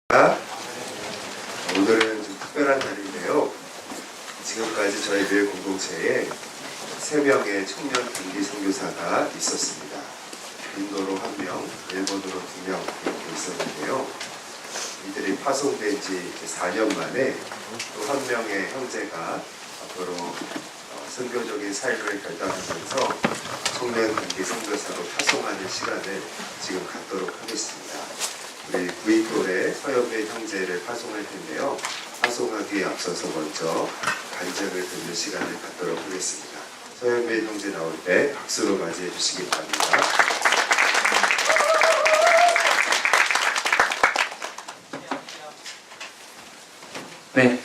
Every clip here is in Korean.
오늘은 좀 특별한 날인데요. 지금까지 저희 교회 공동체에 3명의 청년 단기 선교사가 있었습니다. 인도로 1명, 일본으로 2명 이렇게 있었는데요. 이들이 파송된 지 4년 만에 또 1명의 형제가 앞으로 선교적인 삶을 결단하면서 청년 단기 선교사로 파송하는 시간을 지금 갖도록 하겠습니다. 우리 부인돌의 서현배 형제를 파송할 텐데요. 파송하기에 앞서서 먼저 간증을 듣는 시간을 갖도록 하겠습니다. 서현배 형제 나올 때 박수로 맞이해 주시기 바랍니다. 네,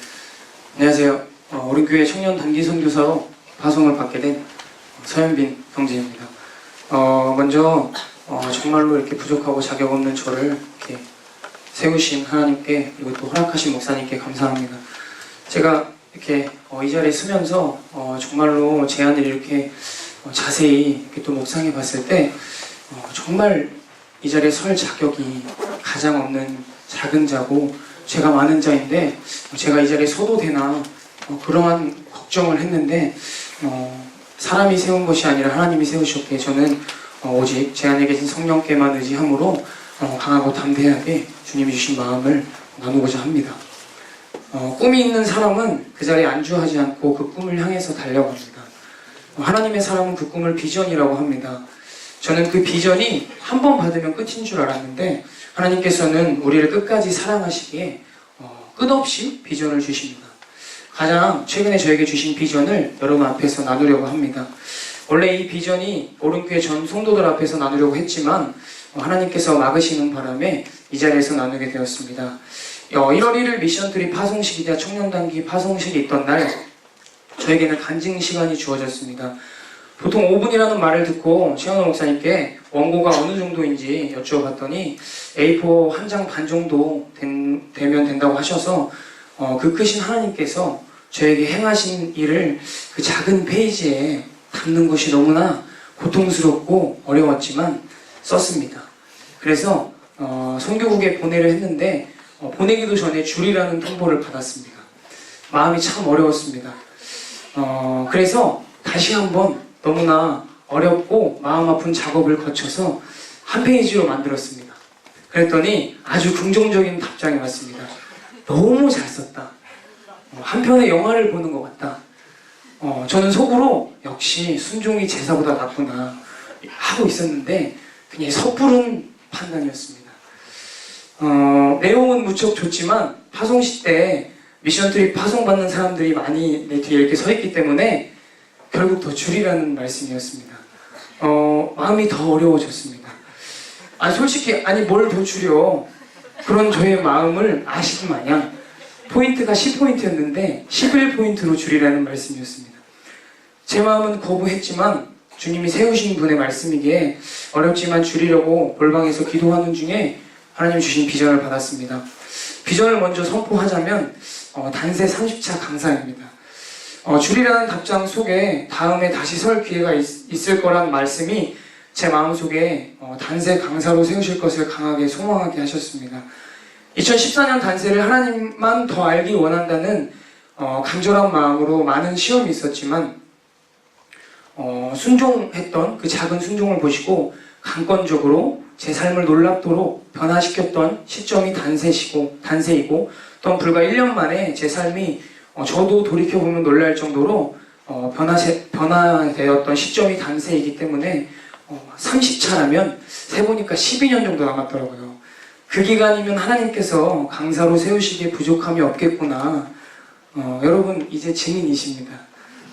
안녕하세요. 우리 교회 청년 단기 선교사로 파송을 받게 된 서현빈 형제입니다. 먼저 정말로 이렇게 부족하고 자격 없는 저를 이렇게 세우신 하나님께, 그리고 또 허락하신 목사님께 감사합니다. 제가 이렇게 이 자리에 서면서 정말로 제안을 이렇게 자세히 이렇게 또 묵상해 봤을 때 정말 이 자리에 설 자격이 가장 없는 작은 자고 죄가 많은 자인데, 제가 이 자리에 서도 되나 그러한 걱정을 했는데, 사람이 세운 것이 아니라 하나님이 세우셨기에 저는 오직 제 안에 계신 성령께만 의지함으로 강하고 담대하게 주님이 주신 마음을 나누고자 합니다. 꿈이 있는 사람은 그 자리에 안주하지 않고 그 꿈을 향해서 달려갑니다. 하나님의 사람은 그 꿈을 비전이라고 합니다. 저는 그 비전이 한 번 받으면 끝인 줄 알았는데, 하나님께서는 우리를 끝까지 사랑하시기에 끝없이 비전을 주십니다. 가장 최근에 저에게 주신 비전을 여러분 앞에서 나누려고 합니다. 원래 이 비전이 오른교회 전 성도들 앞에서 나누려고 했지만 하나님께서 막으시는 바람에 이 자리에서 나누게 되었습니다. 1월 1일 미션트리 파송식이자 청년단기 파송식이 있던 날 저에게는 간증 시간이 주어졌습니다. 보통 5분이라는 말을 듣고 최현호 목사님께 원고가 어느 정도인지 여쭈어봤더니 A4 한 장 반 정도 되면 된다고 하셔서 그 크신 하나님께서 저에게 행하신 일을 그 작은 페이지에 담는 것이 너무나 고통스럽고 어려웠지만 썼습니다. 그래서 선교국에 보내려 했는데 보내기도 전에 줄이라는 통보를 받았습니다. 마음이 참 어려웠습니다. 그래서 다시 한번 너무나 어렵고 마음 아픈 작업을 거쳐서 한 페이지로 만들었습니다. 그랬더니 아주 긍정적인 답장이 왔습니다. 너무 잘 썼다. 한 편의 영화를 보는 것 같다. 저는 속으로 역시 순종이 제사보다 낫구나 하고 있었는데 그냥 섣부른 판단이었습니다. 내용은 무척 좋지만 파송식 때 미션트리 파송받는 사람들이 많이 내 뒤에 이렇게 서 있기 때문에 결국 더 줄이라는 말씀이었습니다. 마음이 더 어려워졌습니다. 솔직히 뭘 더 줄여, 그런 저의 마음을 아시는 마냥 포인트가 10포인트였는데 11포인트로 줄이라는 말씀이었습니다. 제 마음은 거부했지만 주님이 세우신 분의 말씀이기에 어렵지만 줄이려고 골방에서 기도하는 중에 하나님 주신 비전을 받았습니다. 비전을 먼저 선포하자면 단세 30차 강사입니다. 줄이라는 답장 속에 다음에 다시 설 기회가 있을 거란 말씀이 제 마음속에 단세 강사로 세우실 것을 강하게 소망하게 하셨습니다. 2014년 단세를 하나님만 더 알기 원한다는 간절한 마음으로 많은 시험이 있었지만 순종했던 그 작은 순종을 보시고 강권적으로 제 삶을 놀랍도록 변화시켰던 시점이 단세이고 또한 불과 1년 만에 제 삶이 저도 돌이켜보면 놀랄 정도로 변화되었던 시점이 단세이기 때문에 30차라면 세보니까 12년 정도 남았더라고요. 그 기간이면 하나님께서 강사로 세우시기에 부족함이 없겠구나. 여러분 이제 증인이십니다.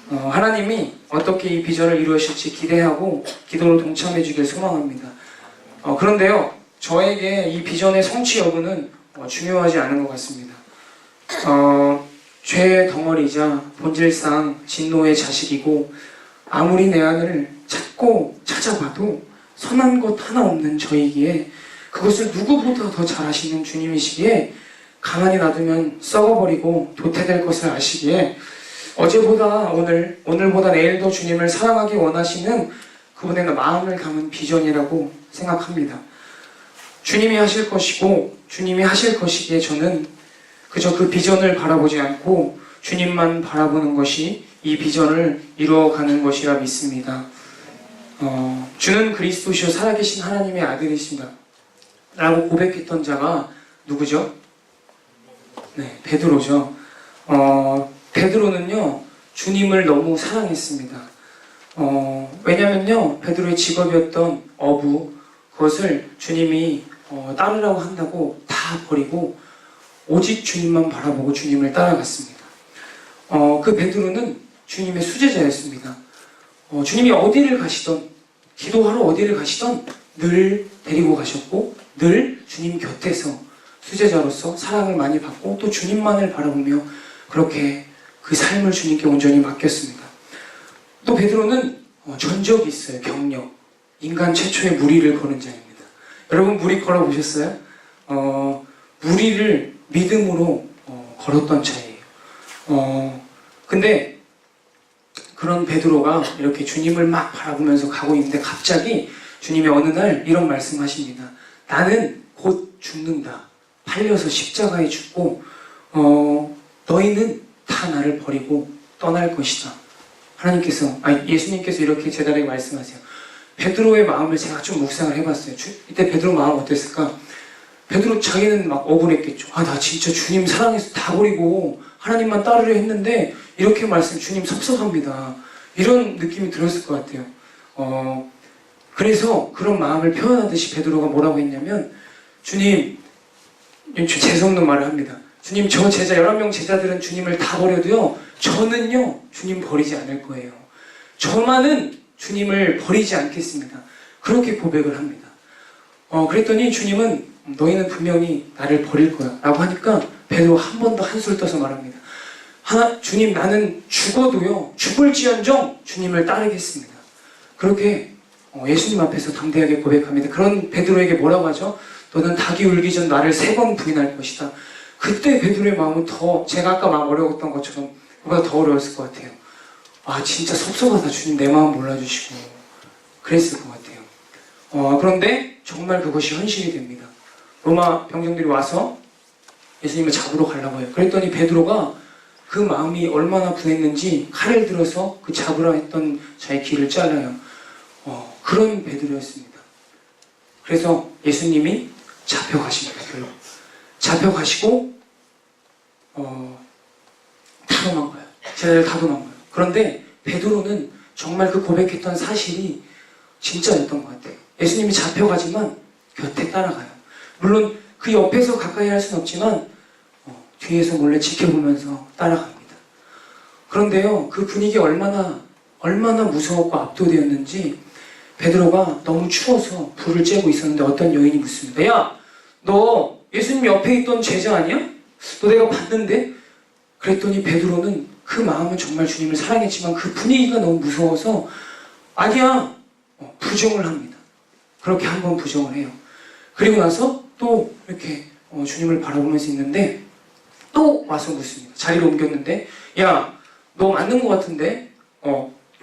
하나님이 어떻게 이 비전을 이루실지 기대하고 기도로 동참해 주길 소망합니다. 그런데요, 저에게 이 비전의 성취 여부는 중요하지 않은 것 같습니다. 죄의 덩어리이자 본질상 진노의 자식이고 아무리 내 안을 찾아봐도 선한 것 하나 없는 저이기에 그것을 누구보다 더 잘 아시는 주님이시기에 가만히 놔두면 썩어버리고 도태될 것을 아시기에 어제보다 오늘보다 내일도 주님을 사랑하기 원하시는 그분의 마음을 담은 비전이라고 생각합니다. 주님이 하실 것이고 주님이 하실 것이기에 저는 그저 그 비전을 바라보지 않고 주님만 바라보는 것이 이 비전을 이루어가는 것이라 믿습니다. 주는 그리스도시요 살아계신 하나님의 아들이십니다 라고 고백했던 자가 누구죠? 네, 베드로죠. 베드로는요 주님을 너무 사랑했습니다. 왜냐면요 베드로의 직업이었던 어부, 그것을 주님이 따르라고 한다고 다 버리고 오직 주님만 바라보고 주님을 따라갔습니다. 그 베드로는 주님의 수제자였습니다. 주님이 어디를 가시던, 기도하러 어디를 가시던 늘 데리고 가셨고 늘 주님 곁에서 수제자로서 사랑을 많이 받고 또 주님만을 바라보며 그렇게 그 삶을 주님께 온전히 맡겼습니다. 또 베드로는 전적이 있어요. 경력. 인간 최초의 무리를 거는 자입니다. 여러분 무리 걸어보셨어요? 무리를 믿음으로 걸었던 자예요. 근데 그런 베드로가 이렇게 주님을 막 바라보면서 가고 있는데 갑자기 주님이 어느 날 이런 말씀하십니다. 나는 곧 죽는다. 팔려서 십자가에 죽고 너희는 다 나를 버리고 떠날 것이다. 예수님께서 이렇게 제자에게 말씀하세요. 베드로의 마음을 제가 좀 묵상을 해봤어요. 이때 베드로 마음 어땠을까? 베드로 자기는 막 억울했겠죠. 나 진짜 주님 사랑해서 다 버리고 하나님만 따르려 했는데 이렇게 주님 섭섭합니다. 이런 느낌이 들었을 것 같아요. 그래서 그런 마음을 표현하듯이 베드로가 뭐라고 했냐면 주님, 재수없는 말을 합니다. 주님 저 제자 11명 제자들은 주님을 다 버려도요 저는요 주님 버리지 않을 거예요. 저만은 주님을 버리지 않겠습니다. 그렇게 고백을 합니다. 그랬더니 주님은 너희는 분명히 나를 버릴 거야 라고 하니까 베드로 한 번 더 한술 떠서 말합니다. 주님 나는 죽어도요 죽을지언정 주님을 따르겠습니다. 그렇게 예수님 앞에서 담대하게 고백합니다. 그런 베드로에게 뭐라고 하죠? 너는 닭이 울기 전 나를 3번 부인할 것이다. 그때 베드로의 마음은 더 제가 아까 마음 어려웠던 것처럼 그보다 더 어려웠을 것 같아요. 진짜 섭섭하다. 주님 내 마음 몰라주시고 그랬을 것 같아요. 그런데 정말 그것이 현실이 됩니다. 로마 병정들이 와서 예수님을 잡으러 가려고 해요. 그랬더니 베드로가 그 마음이 얼마나 분했는지 칼을 들어서 그 잡으라 했던 자의 귀를 잘라요. 그런 베드로였습니다. 그래서 예수님이 잡혀가십니다. 결국 잡혀가시고 다 도망가요. 제자들 다 도망가요. 그런데 베드로는 정말 그 고백했던 사실이 진짜였던 것 같아요. 예수님이 잡혀가지만 곁에 따라가요. 물론 그 옆에서 가까이 할 수는 없지만 뒤에서 몰래 지켜보면서 따라갑니다. 그런데요, 그 분위기 얼마나 무서웠고 압도되었는지 베드로가 너무 추워서 불을 쬐고 있었는데 어떤 여인이 묻습니다. 야, 너 예수님 옆에 있던 제자 아니야? 너 내가 봤는데? 그랬더니 베드로는 그 마음은 정말 주님을 사랑했지만 그 분위기가 너무 무서워서 아니야! 부정을 합니다. 그렇게 한번 부정을 해요. 그리고 나서 또 이렇게 주님을 바라보면서 있는데 또 와서 묻습니다. 자리를 옮겼는데 야, 너 맞는 것 같은데?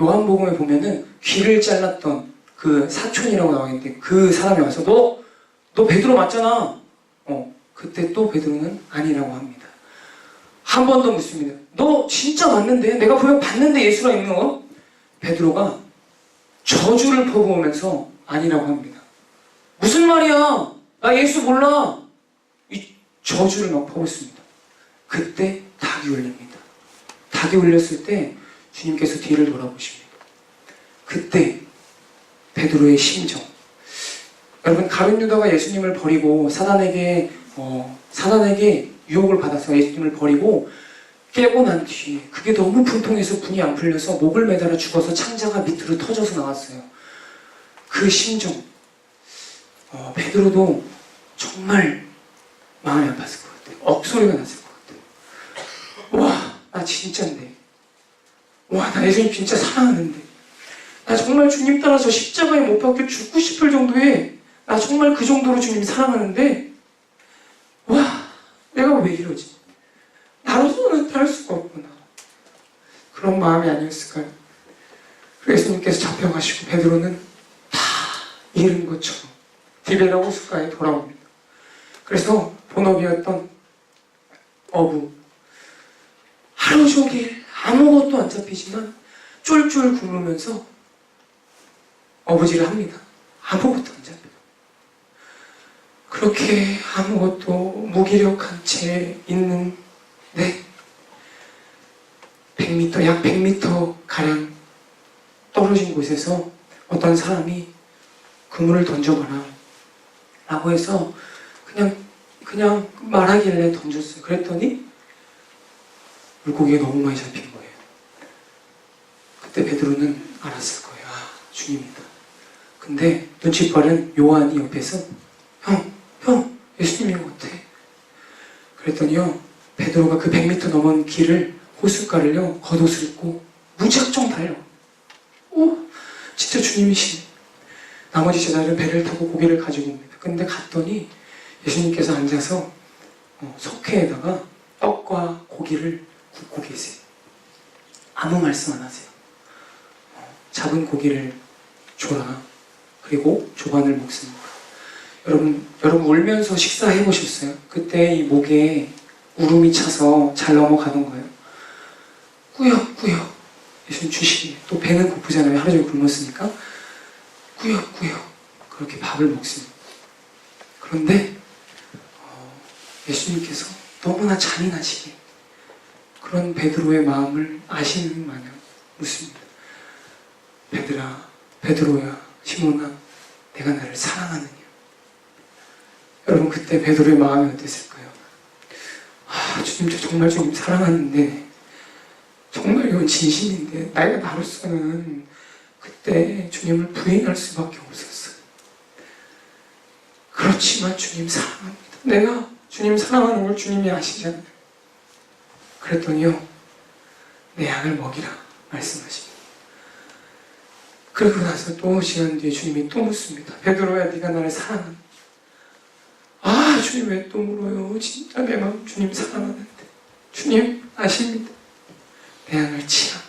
요한복음에 보면은 귀를 잘랐던 그 사촌이라고 나와 있는데 그 사람이 와서 너 베드로 맞잖아. 그때 또 베드로는 아니라고 합니다. 한 번 더 묻습니다. 너 진짜 맞는데? 내가 보면 봤는데 예수가 있는 거? 베드로가 저주를 퍼부으면서 아니라고 합니다. 무슨 말이야? 나 예수 몰라. 이 저주를 막 퍼붓습니다. 그때 닭이 울립니다. 닭이 울렸을 때 주님께서 뒤를 돌아보십니다. 그때 베드로의 심정. 여러분, 가룟 유다가 예수님을 버리고 사단에게 유혹을 받아서 예수님을 버리고 깨고 난 뒤에 그게 너무 분통해서 분이 안 풀려서 목을 매달아 죽어서 창자가 밑으로 터져서 나왔어요. 그 심정. 베드로도 정말 마음이 아팠을 것 같아요. 억소리가 났을 것 같아요. 와, 나 진짜인데. 와, 나 예수님 진짜 사랑하는데. 나 정말 주님 따라서 십자가에 못 박혀 죽고 싶을 정도에 나 정말 그 정도로 주님 사랑하는데 와, 내가 왜 이러지? 나로서는 따를 수가 없구나. 그런 마음이 아니었을까요? 그래서 예수님께서 잡혀가시고 베드로는 다 잃은 것처럼 디베라 호숫가에 돌아옵니다. 그래서 본업이었던 어부. 하루 종일 아무것도 안 잡히지만 쫄쫄 굶으면서 어부질을 합니다. 아무것도 안 잡혀요. 그렇게 아무것도 무기력한 채 있는 100m, 약 100m 가량 떨어진 곳에서 어떤 사람이 그물을 던져봐라 라고 해서 그냥 말하길래 던졌어요. 그랬더니 물고기가 너무 많이 잡힌 거예요. 그때 베드로는 알았을 거예요. 아, 주님이다. 근데 눈치 빠른 요한이 옆에서 형, 예수님인 것 같아. 그랬더니요, 베드로가 그 100m 넘은 길을, 호숫가를요, 겉옷을 입고 무작정 달려. 오, 진짜 주님이시네. 나머지 제자들은 배를 타고 고기를 가지고 옵니다. 근데 갔더니 예수님께서 앉아서 석회에다가 떡과 고기를 굽고 계세요. 아무 말씀 안 하세요. 잡은 고기를 줘라. 그리고 조반을 먹습니다. 여러분 울면서 식사해 보셨어요? 그때 이 목에 울음이 차서 잘 넘어가는 거예요. 꾸역꾸역 예수님 주시기에, 또 배는 고프잖아요. 하루 종일 굶었으니까 꾸역꾸역 그렇게 밥을 먹습니다. 그런데 예수님께서 너무나 잔인하시게 그런 베드로의 마음을 아시는 마냥 묻습니다. 베드로야, 시몬아, 내가 나를 사랑하느냐? 여러분, 그때 베드로의 마음이 어땠을까요? 아, 주님, 저 정말 주님 사랑하는데, 정말 이건 진심인데, 나로서는 그때 주님을 부인할 수밖에 없었어요. 그렇지만 주님 사랑합니다. 내가 주님 사랑하는 걸 주님이 아시잖아요. 그랬더니요, 내 양을 먹이라 말씀하십니다. 그리고 나서 또 시간 뒤에 주님이 또 묻습니다. 베드로야, 네가 나를 사랑하느냐? 아, 주님 왜 또 물어요? 진짜 내 마음 주님 사랑하는데. 주님 아십니다. 내 양을 치라.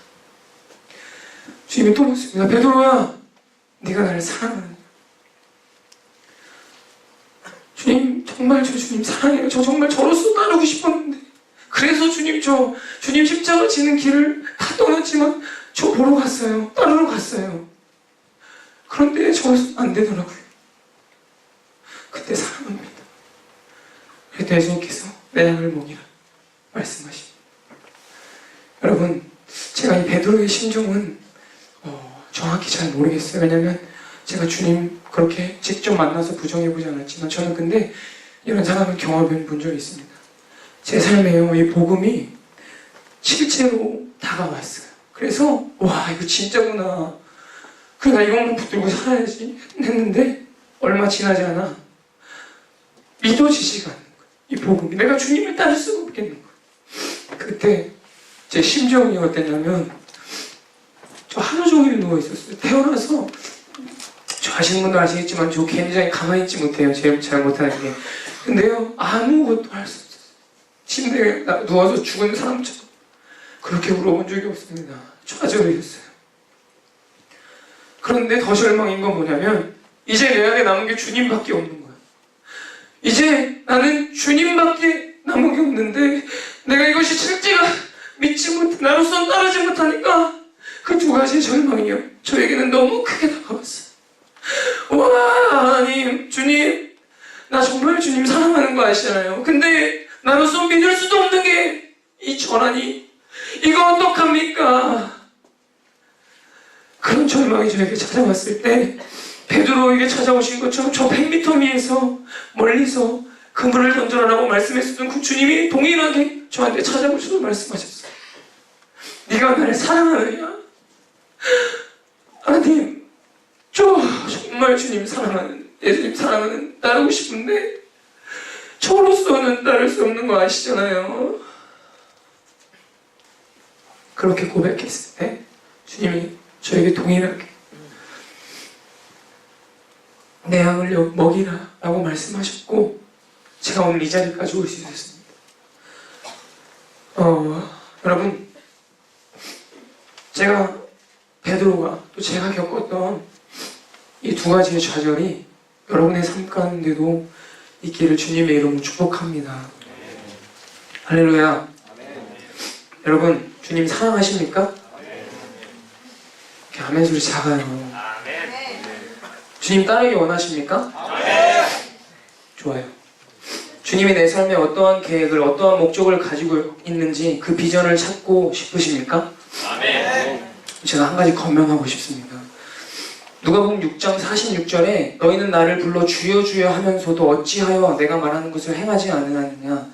주님이 또 묻습니다. 베드로야, 네가 나를 사랑하느냐? 주님, 정말 저 주님 사랑해요. 저 정말 저로서 따르고 싶었는데, 그래서 주님 십자가 지는 길을 다 떠났지만 저 보러 갔어요. 따르러 갔어요. 그런데 저로서 안 되더라고요. 그때 사랑합니다. 그때 예수님께서 내 양을 먹이라 말씀하십니다. 여러분, 제가 이 베드로의 심정은 정확히 잘 모르겠어요. 왜냐면 제가 주님 그렇게 직접 만나서 부정해보지 않았지만, 저는 근데 이런 상황을 경험해 본 적이 있습니다. 제 삶에요, 이 복음이 실제로 다가왔어요. 그래서 와, 이거 진짜구나. 그래, 나 이것만 붙들고 살아야지 했는데, 얼마 지나지 않아 믿어지지가 않는 거예요. 이 복음이 내가 주님을 따를 수가 없겠는 거예요. 그때 제 심정이 어땠냐면, 저 하루 종일 누워있었어요. 태어나서, 저 아시는 분도 아시겠지만 저 굉장히 가만히 있지 못해요. 제일 잘 못하는 게. 근데요, 아무것도 할 수 없었어요. 침대에 누워서 죽은 사람처럼 그렇게 울어본 적이 없습니다. 좌절했어요. 그런데 더 절망인 건 뭐냐면, 이제 내 안에 남은 게 주님밖에 없는 거야. 이제 나는 주님밖에 남은 게 없는데, 내가 이것이 실제가 믿지 못해, 나로서는 따르지 못하니까 그 두 가지의 절망이요, 저에게는 너무 크게 다가왔어요. 와, 하나님, 주님, 나 정말 주님 사랑하는 거 아시잖아요. 근데 나로서 믿을 수도 없는 게 이 전환이, 이거 어떡합니까? 그런 절망이 저에게 찾아왔을 때, 베드로에게 찾아오신 것처럼 저 100m 위에서 멀리서 그물을 던져라라고 말씀했었던 그 주님이 동일하게 저한테 찾아오셔서 말씀하셨어요. 네가 나를 사랑하느냐? 하나님, 저 정말 주님 사랑하는, 예수님 사랑하는, 따르고 싶은데 저로서는 따를 수 없는 거 아시잖아요. 그렇게 고백했을 때 주님이 저에게 동일하게 내 양을 먹이라 라고 말씀하셨고, 제가 오늘 이 자리까지 올 수 있었습니다. 여러분, 제가, 베드로가 또 제가 겪었던 이 두 가지의 좌절이 여러분의 삶 가운데도 있기를 주님의 이름으로 축복합니다. 할렐루야. 여러분, 주님 사랑하십니까? 이렇게 아멘 소리 작아요. 주님 따르기 원하십니까? 좋아요. 주님이 내 삶에 어떠한 계획을, 어떠한 목적을 가지고 있는지 그 비전을 찾고 싶으십니까? 제가 한 가지 건면하고 싶습니다. 누가복음 6장 46절에 너희는 나를 불러 주여 주여 하면서도 어찌하여 내가 말하는 것을 행하지 않으느냐.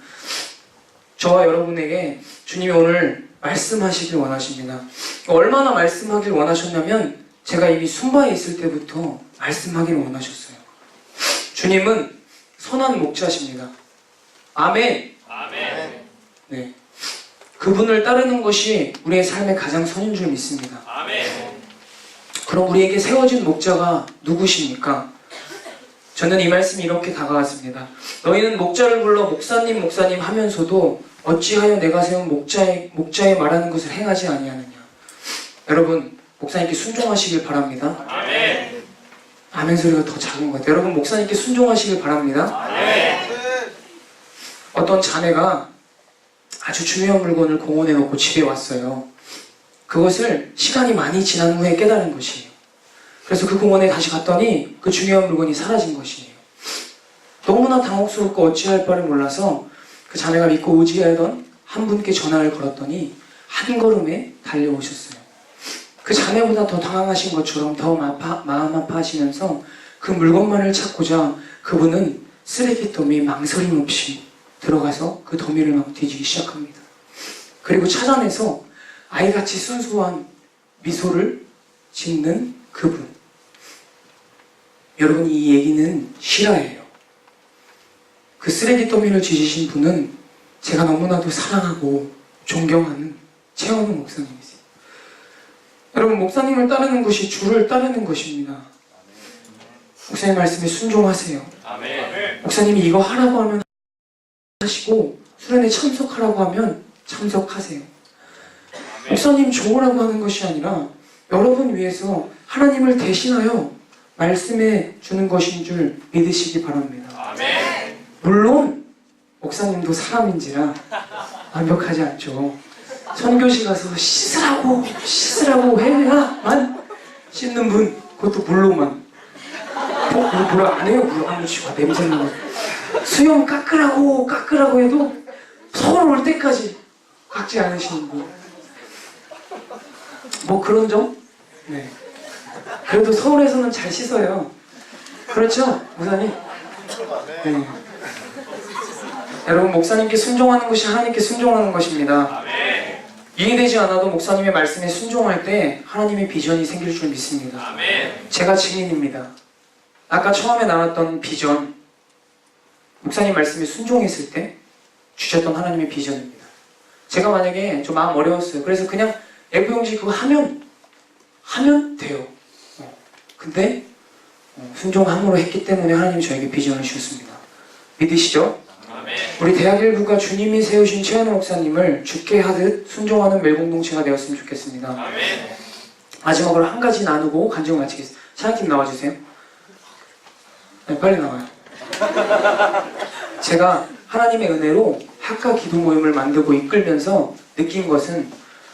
저와 여러분에게 주님이 오늘 말씀하시길 원하십니다. 얼마나 말씀하길 원하셨냐면 제가 이미 순바에 있을 때부터 말씀하길 원하셨어요. 주님은 선한 목자십니다. 아멘. 네. 그분을 따르는 것이 우리의 삶의 가장 선인 줄 믿습니다. 그럼 우리에게 세워진 목자가 누구십니까? 저는 이 말씀이 이렇게 다가왔습니다. 너희는 목자를 불러 목사님 목사님 하면서도 어찌하여 내가 세운 목자의 말하는 것을 행하지 아니하느냐. 여러분, 목사님께 순종하시길 바랍니다. 아멘 소리가 더 작은 것 같아요. 여러분, 목사님께 순종하시길 바랍니다. 어떤 자매가 아주 중요한 물건을 공원에 놓고 집에 왔어요. 그것을 시간이 많이 지난 후에 깨달은 것이에요. 그래서 그 공원에 다시 갔더니 그 중요한 물건이 사라진 것이에요. 너무나 당혹스럽고 어찌할 바를 몰라서 그 자매가 믿고 의지하던 한 분께 전화를 걸었더니 한 걸음에 달려오셨어요. 그 자매보다 더 당황하신 것처럼 더 마음 아파하시면서 그 물건만을 찾고자 그분은 쓰레기 더미에 망설임 없이 들어가서 그 더미를 막 뒤지기 시작합니다. 그리고 찾아내서 아이같이 순수한 미소를 짓는 그분. 여러분, 이 얘기는 실화예요. 그 쓰레기 더미를 뒤지신 분은 제가 너무나도 사랑하고 존경하는 최원우 목사님이세요. 여러분, 목사님을 따르는 것이 주를 따르는 것입니다. 목사님 말씀에 순종하세요. 목사님이 이거 하라고 하면 하시고 수련회 참석하라고 하면 참석하세요. 목사님 좋으라고 하는 것이 아니라 여러분 위해서 하나님을 대신하여 말씀해 주는 것인 줄 믿으시기 바랍니다. 물론 목사님도 사람인지라 완벽하지 않죠. 선교시 가서 씻으라고 해야만 씻는 분, 그것도 물로만. 뭐라 안 해요. 물 안 묻히고 냄새 나고. 수영 깎으라고 해도 서울 올 때까지 깎지 않으시는 분. 뭐 그런 점? 네. 그래도 서울에서는 잘 씻어요. 그렇죠? 목사님? 네. 여러분, 목사님께 순종하는 것이 하나님께 순종하는 것입니다. 이해되지 않아도 목사님의 말씀에 순종할 때 하나님의 비전이 생길 줄 믿습니다. 제가 증인입니다. 아까 처음에 나왔던 비전, 목사님 말씀에 순종했을 때 주셨던 하나님의 비전입니다. 제가 만약에 좀 마음 어려웠어요. 그래서 그냥 F용지 그거 하면 돼요. 근데 순종함으로 했기 때문에 하나님이 저에게 비전을 주셨습니다. 믿으시죠? 우리 대학 일부가 주님이 세우신 최현우 목사님을 죽게 하듯 순종하는 멜공동체가 되었으면 좋겠습니다. 마지막으로 한 가지 나누고 간증을 마치겠습니다. 찬양팀 나와주세요. 네, 빨리 나와요. 제가 하나님의 은혜로 학과 기도 모임을 만들고 이끌면서 느낀 것은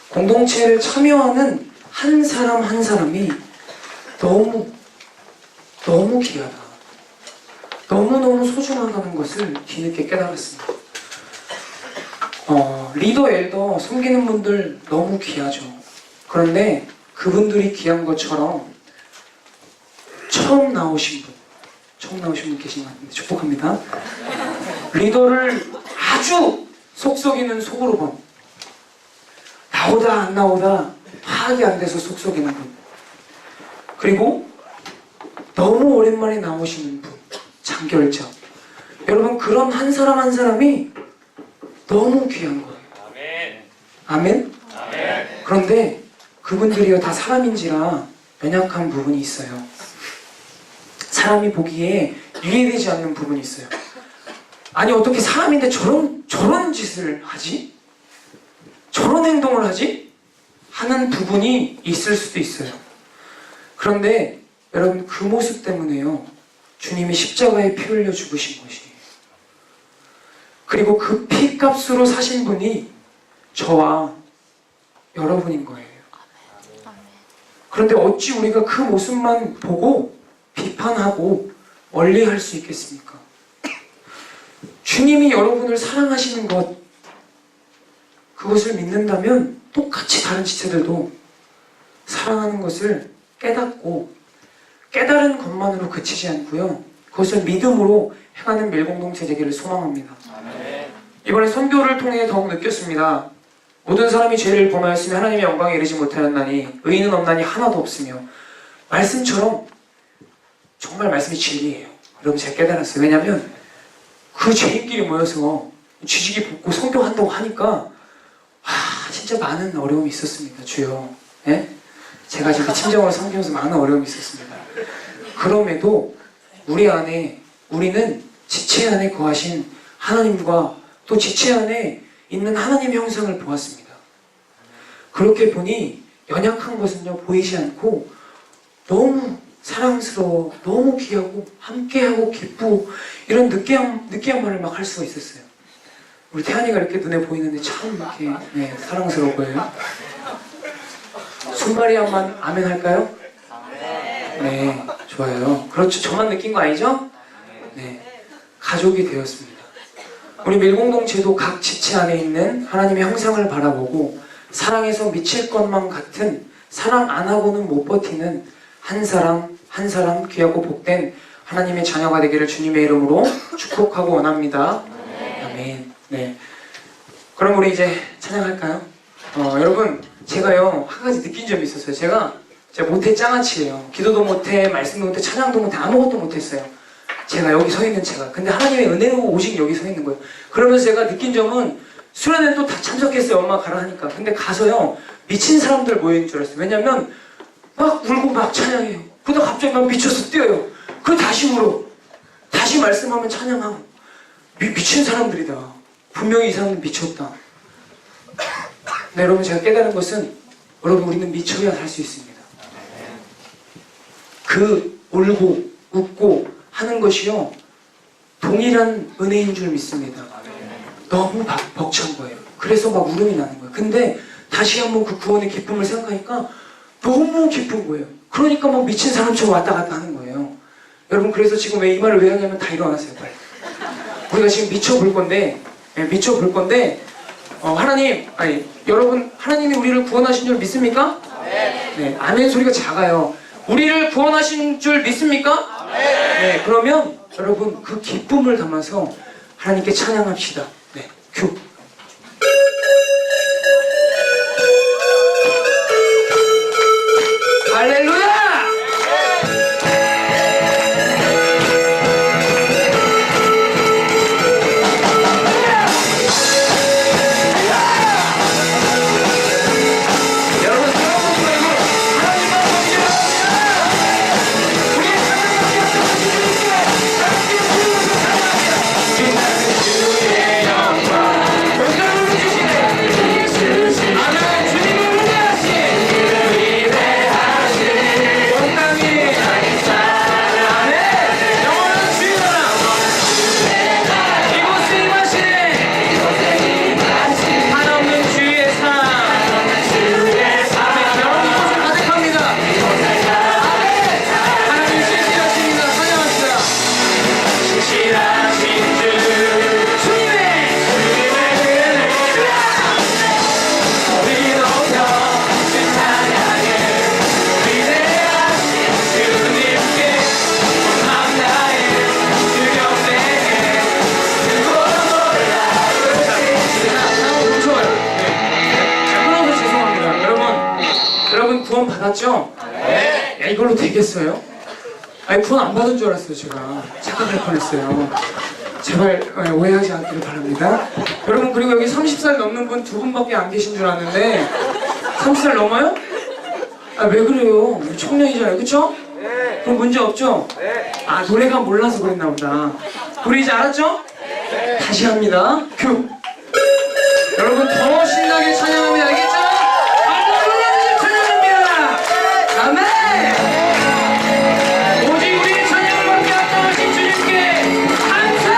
공동체를 참여하는 한 사람 한 사람이 너무 귀하다. 너무너무 소중하다는 것을 뒤늦게 깨달았습니다. 리더, 엘더 섬기는 분들 너무 귀하죠. 그런데 그분들이 귀한 것처럼 처음 나오신 분 계신 것 같은데 축복합니다. 리더를 아주 속썩이는 속으로 본, 나오다 안 나오다 파악이 안 돼서 속썩이는 분, 그리고 너무 오랜만에 나오시는 분, 장결자. 여러분, 그런 한 사람 한 사람이 너무 귀한 거예요. 아멘? 그런데 그분들이요 다 사람인지라 연약한 부분이 있어요. 사람이 보기에 이해되지 않는 부분이 있어요. 아니, 어떻게 사람인데 저런 짓을 하지? 저런 행동을 하지? 하는 부분이 있을 수도 있어요. 그런데 여러분, 그 모습 때문에요 주님이 십자가에 피 흘려 죽으신 것이에요. 그리고 그 피값으로 사신 분이 저와 여러분인 거예요. 그런데 어찌 우리가 그 모습만 보고 비판하고 멀리할 수 있겠습니까? 주님이 여러분을 사랑하시는 것, 그것을 믿는다면 똑같이 다른 지체들도 사랑하는 것을 깨닫고 깨달은 것만으로 그치지 않고요, 그것을 믿음으로 행하는 밀공동체 되기를 소망합니다. 이번에 선교를 통해 더욱 느꼈습니다. 모든 사람이 죄를 범하였으며 하나님의 영광에 이르지 못하였나니 의인은 없나니 하나도 없으며, 말씀처럼 정말 말씀이 진리예요. 여러분, 제가 깨달았어요. 왜냐하면 그 죄인끼리 모여서 쥐지기 볶고 선교한다고 하니까 진짜 많은 어려움이 있었습니다. 주여, 예? 제가 지금 침정으로 섬기면서 많은 어려움이 있었습니다. 그럼에도 우리는 지체 안에 거하신 하나님과 또 지체 안에 있는 하나님의 형상을 보았습니다. 그렇게 보니 연약한 것은요, 보이지 않고 너무 사랑스러워, 너무 귀하고 함께하고 기쁘고 이런 느끼한 말을 막 할 수가 있었어요. 우리 태안이가 이렇게 눈에 보이는데 참 이렇게 사랑스러워 보여요. 손마리아만 아멘 할까요? 네, 좋아요. 그렇죠. 저만 느낀 거 아니죠? 네, 가족이 되었습니다. 우리 밀공동체도 각 지체 안에 있는 하나님의 형상을 바라보고 사랑에서 미칠 것만 같은, 사랑 안 하고는 못 버티는 한 사람 한 사람 귀하고 복된 하나님의 자녀가 되기를 주님의 이름으로 축복하고 원합니다. 아멘. 네. 그럼 우리 이제 찬양할까요? 여러분, 제가요 한 가지 느낀 점이 있었어요. 제가 못해 짱아치예요. 기도도 못해, 말씀도 못해, 찬양도 못해, 아무것도 못했어요. 제가 여기 서 있는 제가. 근데 하나님의 은혜로 오직 여기 서 있는 거예요. 그러면서 제가 느낀 점은, 수련회는 또 다 참석했어요. 엄마 가라 하니까. 근데 가서요 미친 사람들 모여있는 줄 알았어요. 왜냐면 막 울고 막 찬양해요. 그러다 갑자기 막 미쳐서 뛰어요. 그리고 다시 울어. 다시 말씀하면 찬양하고. 미친 사람들이다. 분명히 이 사람은 미쳤다. 네, 여러분, 제가 깨달은 것은, 여러분, 우리는 미쳐야 살 수 있습니다. 그 울고 웃고 하는 것이요 동일한 은혜인 줄 믿습니다. 너무 벅찬 거예요. 그래서 막 울음이 나는 거예요. 근데 다시 한번 그 구원의 기쁨을 생각하니까 너무 기쁜 거예요. 그러니까 막 미친 사람처럼 왔다 갔다 하는 거예요. 여러분, 그래서 지금 왜 이 말을 왜 하냐면, 다 일어나세요, 빨리. 우리가 지금 미쳐볼 건데, 여러분, 하나님이 우리를 구원하신 줄 믿습니까? 네, 아멘 소리가 작아요. 우리를 구원하신 줄 믿습니까? 네, 그러면 여러분 그 기쁨을 담아서 하나님께 찬양합시다. 네, 큐. 할렐루야! 구원 받았죠? 네. 야, 이걸로 되겠어요? 아니, 구원 안 받은 줄 알았어요. 제가 착각할 뻔했어요. 제발 오해하지 않기를 바랍니다. 여러분, 그리고 여기 30살 넘는 분 2분밖에 안 계신 줄 아는데 30살 넘어요? 아, 왜 그래요? 우리 청년이잖아요, 그쵸? 네. 그럼 문제 없죠? 네. 아, 노래가 몰라서 그랬나 보다. 우리 이제 알았죠? 네. 다시 합니다. 큐. 여러분, 더 신나게 찬양합니다. 알겠죠? 아멘! 오직 우리의 찬양을 받게 합당하신 주님께 감사!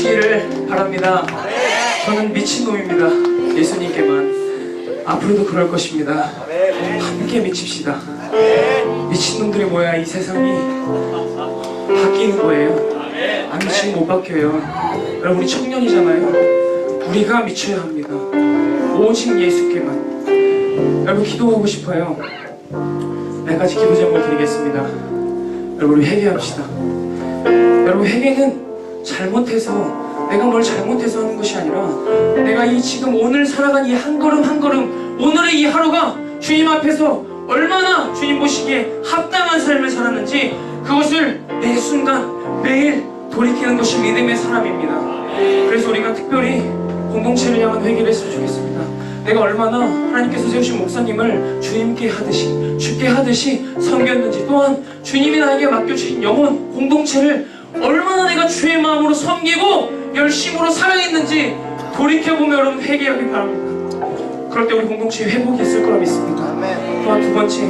미치기를 바랍니다. 저는 미친놈입니다. 예수님께만 앞으로도 그럴 것입니다. 함께 미칩시다. 미친놈들이 모여야 이 세상이 바뀌는 거예요. 안 미치면 못 바뀌어요. 여러분이 청년이잖아요. 우리가 미쳐야 합니다. 오직 예수께만. 여러분 기도하고 싶어요. 몇 가지 기도 제목을 드리겠습니다. 여러분 우리 회개합시다. 여러분 회개는 잘못해서 내가 뭘 잘못해서 하는 것이 아니라 내가 이 지금 오늘 살아간 이 한 걸음 한 걸음 오늘의 이 하루가 주님 앞에서 얼마나 주님 보시기에 합당한 삶을 살았는지 그것을 매 순간 매일 돌이키는 것이 믿음의 사람입니다. 그래서 우리가 특별히 공동체를 향한 회개를 했으면 좋겠습니다. 내가 얼마나 하나님께서 세우신 목사님을 주님께 하듯이 주께 하듯이 섬겼는지, 또한 주님이 나에게 맡겨주신 영혼 공동체를 얼마나 내가 주의 마음으로 섬기고 열심으로 사랑했는지 돌이켜보며 여러분 회개하기 바랍니다. 그럴 때 우리 공동체에 회복이 있을 거라 믿습니다. 또한 두 번째,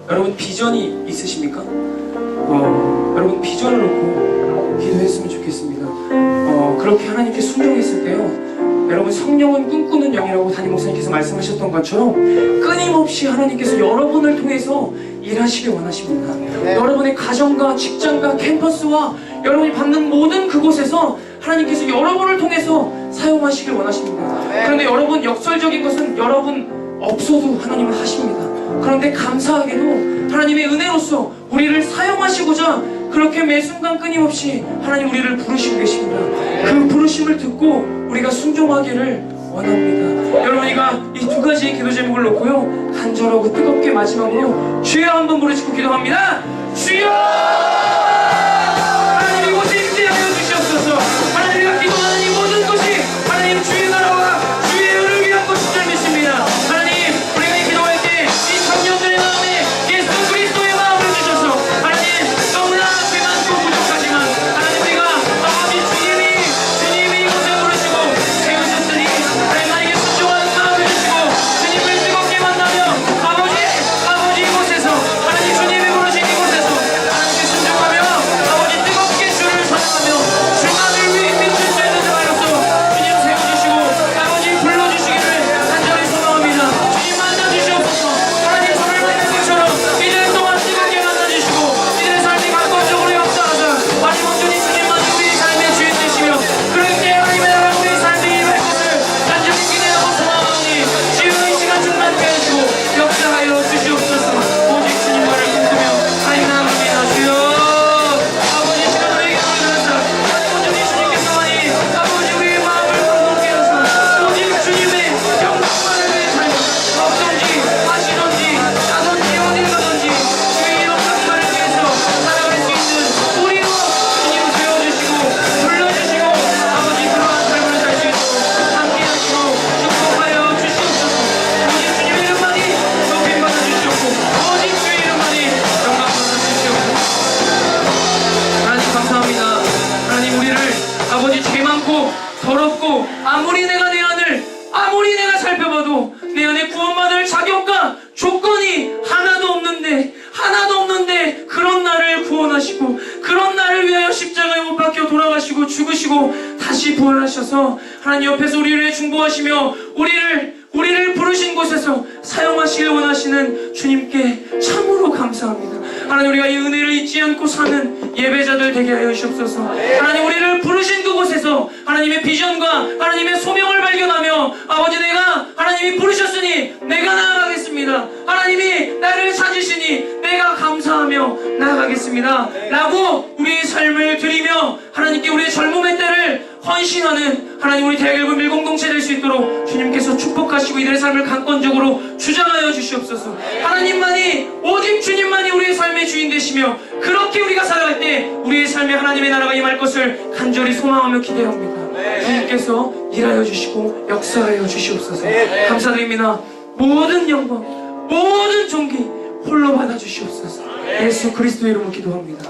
여러분 비전이 있으십니까? 여러분 비전을 놓고 기도했으면 좋겠습니다. 그렇게 하나님께 순종했을 때요, 여러분 성령은 꿈꾸는 영이라고 담임 목사님께서 말씀하셨던 것처럼 끊임없이 하나님께서 여러분을 통해서 일하시길 원하십니다. 여러분의 가정과 직장과 캠퍼스와 여러분이 받는 모든 그곳에서 하나님께서 여러분을 통해서 사용하시길 원하십니다. 그런데 여러분 역설적인 것은 여러분 없어도 하나님은 하십니다. 그런데 감사하게도 하나님의 은혜로서 우리를 사용하시고자 그렇게 매 순간 끊임없이 하나님 우리를 부르시고 계십니다. 그 부르심을 듣고 우리가 순종하기를 원합니다. 여러분 우리가 이 두 가지의 기도 제목을 놓고요 간절하고 뜨겁게 마지막으로 주여 한번 부르시고 기도합니다. 주여! 하나님 이곳에 임재하여 주시옵소서. 하나님 우리가 기도하는 이 모든 것이 하나님 주의 나라와 주의 의를 위한 것인 줄 믿습니다. 하나님 우리가 이 기도할 때 이 청년들의 마음에 예수 그리스도의 마음을 주셔서 하나님 너무나 죄 많고 부족하지만 하나님 우리가 아버지 주님이 이곳에 부르시고 세우셨으니 하나님 나에게 순종하는 마음을 주시고 주님을 뜨겁게 만나며 아버지 이곳에서 하나님 주님이 부르신 이곳에서 하나님께 순종하며 아버지 뜨겁게 주를 사랑하며 주만을 위해 빛을 쬐는 자로서 주님 세워주시고 아버지 불러주시기를 간절히 소망합니다. 주님 만나주시옵소서. 하나님 저를 만난 것처럼 이들 동안 뜨겁게 만나주시고 이들의 삶이 강건적으로 역사하자 하나님 온전히 주님만이 우리의 삶의 주인 되시며 그렇게 하나님의 나라 우리의 삶에 임할 것을 간절히 기대하고 소망하오니 주여 이 시간 충만케 하시고 역사하여 주시옵소서. 오직 주님만을 꿈꾸며 하나님 나아갑니다. 주여 아버지 이 시간 우리에게 놀라사 온전히 주님께서만이 아버지 우리의 마음을 공동케 하사 오직 주님의 영광만을 위해 살며 어떤지 하시던지 자던지 어딜 가든지 주의 영광만을 위해서 살아갈 수 있는 우리로 주님 세워주시고 불러주시고 아버지 그러한 삶을 살 수 있도록 함께 하시고 축복하여 주시옵소서. 오직 주님 이름만이 높임받아 주시옵고 오직 주의 이름만이 영광받아 주시옵소서. 하나님 감사합니다. 하나님 우리를 아버지 죄 많고 더럽고 아무리 내가 살펴봐도 내 안에 구원받을 자격과 조건이 하나도 없는데 그런 나를 구원하시고 그런 나를 위하여 십자가에 못 박혀 돌아가시고 죽으시고 다시 부활하셔서 하나님 옆에서 우리를 중보하시며 우리를 부르신 곳에서 사용하시길 원하시는 주님께 참으로 감사합니다. 하나님 우리가 이 은혜를 잊지 않고 사는 예배자들 되게 하여 주시옵소서. 하나님 우리를 부르신 그곳에서 하나님의 비전과 하나님의 소명을 발견하며 아버지 내가 하나님이 부르셨으니 내가 나아가겠습니다. 하나님이 나를 찾으시니 내가 감사하며 나아가겠습니다 라고 우리의 삶을 드리며 하나님께 우리의 젊음의 때를 헌신하는 하나님 우리 대학일부 밀공동체 될 수 있도록 주님께서 축복하시고 이들의 삶을 강권적으로 주장하여 주시옵소서. 하나님만이 오직 주님만이 우리의 삶의 주인 되시며 그렇게 우리가 살아갈 때 우리의 삶에 하나님의 나라가 임할 것을 간절히 소망하며 기대합니다. 주님께서 일하여 주시고 역사하여 주시옵소서. 감사드립니다. 모든 영광 모든 존귀 홀로 받아 주시옵소서. 예수 그리스도 이름으로 기도합니다.